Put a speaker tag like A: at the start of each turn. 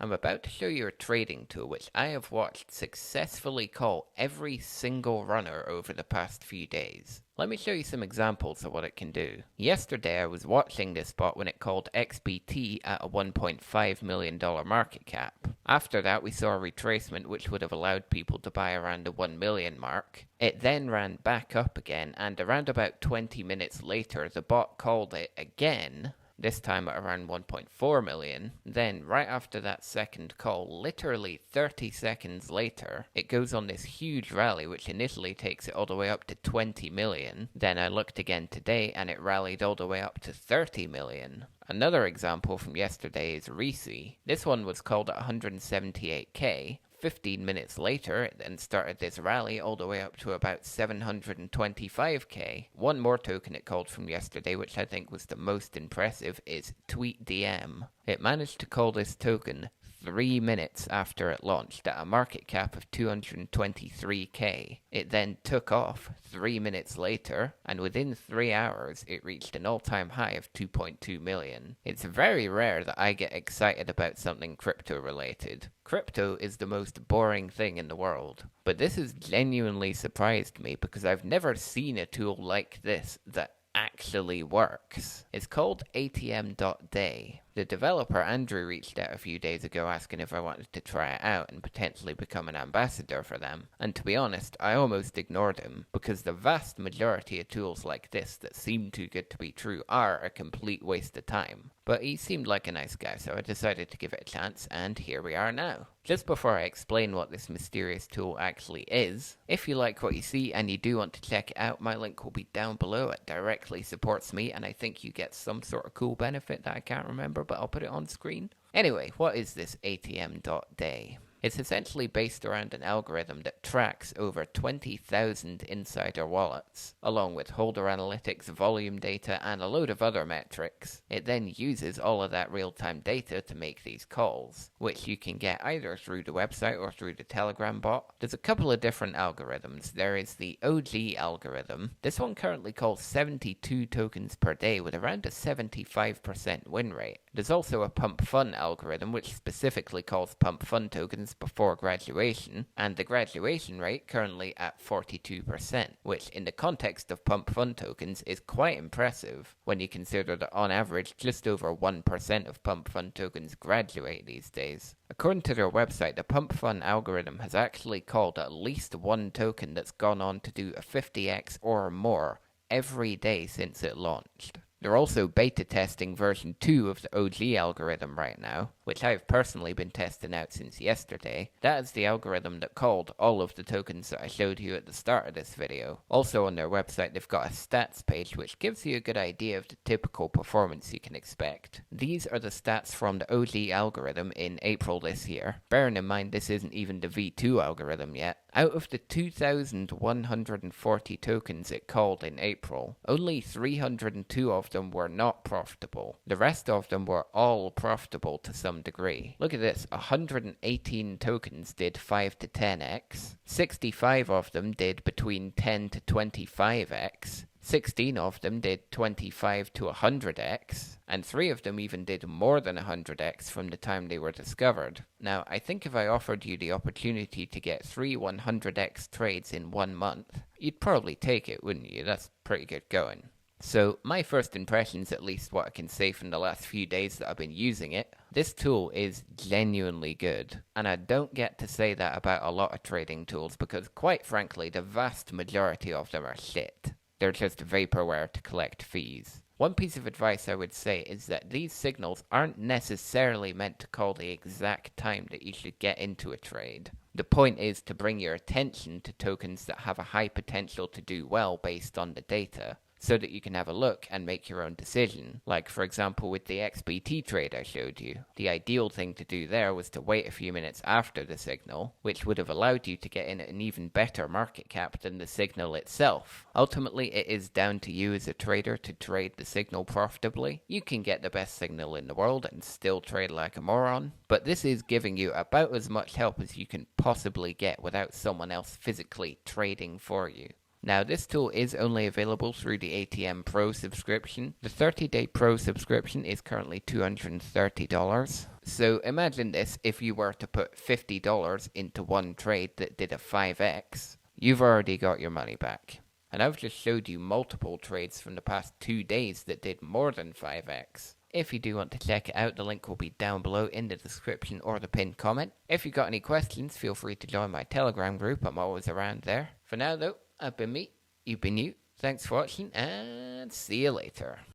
A: I'm about to show you a trading tool which I have watched successfully call every single runner over the past few days. Let me show you some examples of what it can do. Yesterday I was watching this bot when it called XBT at a $1.5 million market cap. After that we saw a retracement which would have allowed people to buy around the 1 million mark. It then ran back up again, and around about 20 minutes later the bot called it again, this time at around 1.4 million. Then right after that second call, literally 30 seconds later, it goes on this huge rally which initially takes it all the way up to 20 million. Then I looked again today and it rallied all the way up to 30 million. Another example from yesterday is Reese. This one was called at 178k. 15 minutes later, it then started this rally all the way up to about 725k. One more token it called from yesterday, which I think was the most impressive, is TweetDM. It managed to call this token 3 minutes after it launched at a market cap of 223k. It then took off 3 minutes later, and within 3 hours it reached an all-time high of 2.2 million. It's very rare that I get excited about something crypto related. Crypto is the most boring thing in the world. But this has genuinely surprised me because I've never seen a tool like this that actually works. It's called atm.day. The developer Andrew reached out a few days ago asking if I wanted to try it out and potentially become an ambassador for them, and to be honest, I almost ignored him, because the vast majority of tools like this that seem too good to be true are a complete waste of time. But he seemed like a nice guy, so I decided to give it a chance, and here we are now. Just before I explain what this mysterious tool actually is, if you like what you see and you do want to check it out, my link will be down below. It directly supports me, and I think you get some sort of cool benefit that I can't remember, but I'll put it on screen. Anyway, what is this atm.day? It's essentially based around an algorithm that tracks over 20,000 insider wallets, along with holder analytics, volume data, and a load of other metrics. It then uses all of that real-time data to make these calls, which you can get either through the website or through the Telegram bot. There's a couple of different algorithms. There is the OG algorithm. This one currently calls 72 tokens per day with around a 75% win rate. There's also a PumpFun algorithm which specifically calls PumpFun tokens before graduation, and the graduation rate currently at 42%, which in the context of PumpFun tokens is quite impressive when you consider that on average just over 1% of PumpFun tokens graduate these days. According to their website, the PumpFun algorithm has actually called at least one token that's gone on to do a 50x or more every day since it launched. They're also beta testing version 2 of the OG algorithm right now, which I've personally been testing out since yesterday. That is the algorithm that called all of the tokens that I showed you at the start of this video. Also on their website they've got a stats page which gives you a good idea of the typical performance you can expect. These are the stats from the OG algorithm in April this year. Bearing in mind this isn't even the V2 algorithm yet. Out of the 2,140 tokens it called in April, only 302 of them were not profitable. The rest of them were all profitable to some degree. Look at this, 118 tokens did 5 to 10x, 65 of them did between 10 to 25x, 16 of them did 25 to 100x, and 3 of them even did more than 100x from the time they were discovered. Now, I think if I offered you the opportunity to get 3 100x trades in 1 month, you'd probably take it, wouldn't you? That's pretty good going. So, my first impressions, at least what I can say from the last few days that I've been using it, this tool is genuinely good. And I don't get to say that about a lot of trading tools because, quite frankly, the vast majority of them are shit. They're just vaporware to collect fees. One piece of advice I would say is that these signals aren't necessarily meant to call the exact time that you should get into a trade. The point is to bring your attention to tokens that have a high potential to do well based on the data, so that you can have a look and make your own decision. Like, for example, with the XBT trade I showed you. The ideal thing to do there was to wait a few minutes after the signal, which would have allowed you to get in at an even better market cap than the signal itself. Ultimately, it is down to you as a trader to trade the signal profitably. You can get the best signal in the world and still trade like a moron, but this is giving you about as much help as you can possibly get without someone else physically trading for you. Now, this tool is only available through the ATM Pro subscription. The 30-day Pro subscription is currently $230. So imagine this, if you were to put $50 into one trade that did a 5x, you've already got your money back. And I've just showed you multiple trades from the past 2 days that did more than 5x. If you do want to check it out, the link will be down below in the description or the pinned comment. If you got any questions, feel free to join my Telegram group. I'm always around there. For now though, I've been me, you've been you. Thanks for watching, and see you later.